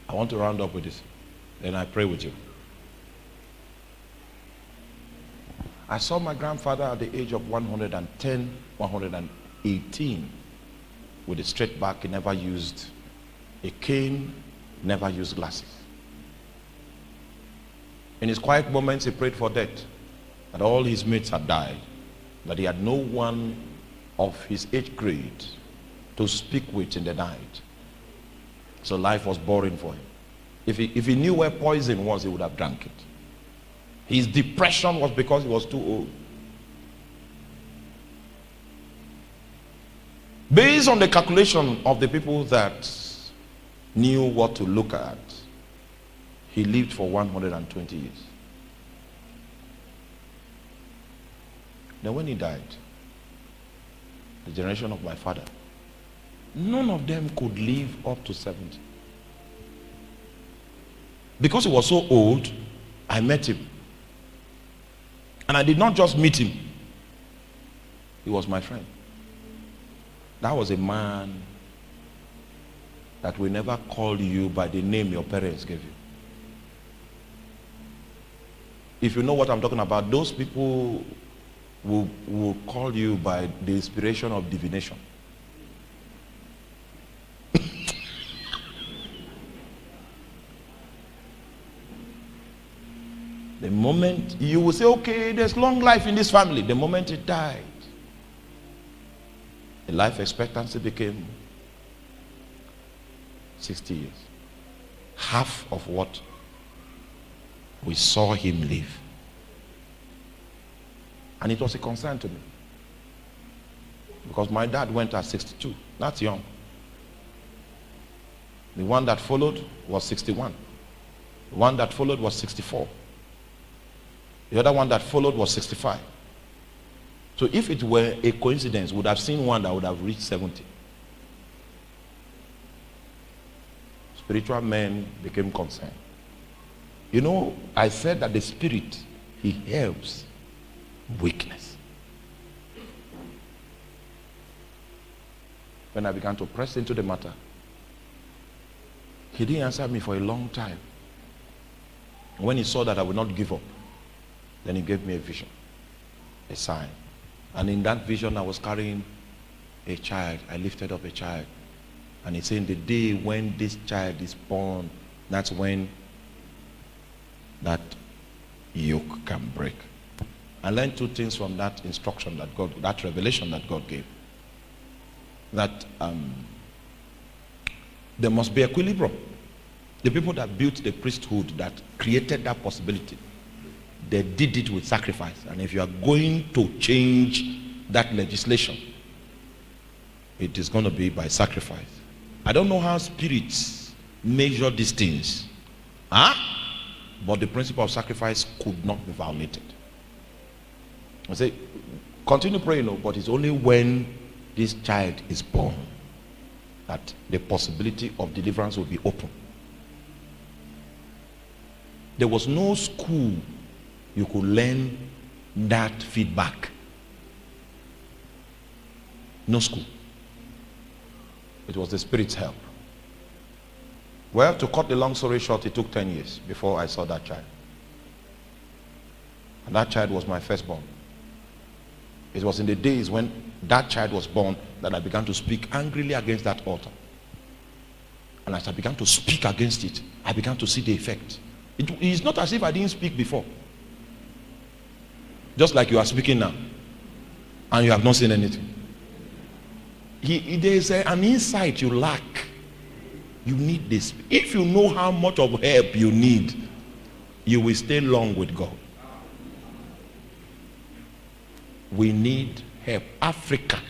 I want to round up with this. Then I pray with you. I saw my grandfather at the age of 110, 118, with a straight back. He never used a cane, never used glasses. In his quiet moments, he prayed for death, that all his mates had died, that he had no one of his age grade to speak with in the night. So life was boring for him. If he knew where poison was, he would have drank it. His depression was because he was too old. Based on the calculation of the people that knew what to look at, he lived for 120 years. Then when he died, the generation of my father, none of them could live up to 70. Because he was so old, I met him. And I did not just meet him. He was my friend. That was a man that will never call you by the name your parents gave you. If you know what I'm talking about, those people will call you by the inspiration of divination. The moment you will say, okay, there's long life in this family. The moment it died, the life expectancy became 60 years. Half of what we saw him live. And it was a concern to me. Because my dad went at 62. That's young. The one that followed was 61. The one that followed was 64. The other one that followed was 65. So if it were a coincidence, we would have seen one that would have reached 70. Spiritual men became concerned. You know, I said that the spirit, he helps weakness. When I began to press into the matter, he didn't answer me for a long time. When he saw that I would not give up, then he gave me a vision, a sign. And in that vision, I was carrying a child. I lifted up a child. And he said, the day when this child is born, that's when that yoke can break. I learned two things from that instruction that God, that revelation that God gave. That there must be equilibrium. The people that built the priesthood, that created that possibility, they did it with sacrifice. And if you are going to change that legislation, it is going to be by sacrifice. I don't know how spirits measure these things. But the principle of sacrifice could not be violated. I say, continue praying, but it's only when this child is born that the possibility of deliverance will be open. There was no school you could learn that feedback. No school. It was the Spirit's help. Well, to cut the long story short, it took 10 years before I saw that child. And that child was my firstborn. It was in the days when that child was born that I began to speak angrily against that altar. And as I began to speak against it, I began to see the effect. It is not as if I didn't speak before. Just like you are speaking now, and you have not seen anything. There is an insight you lack. You need this. If you know how much of help you need, you will stay long with God. We need help. Africa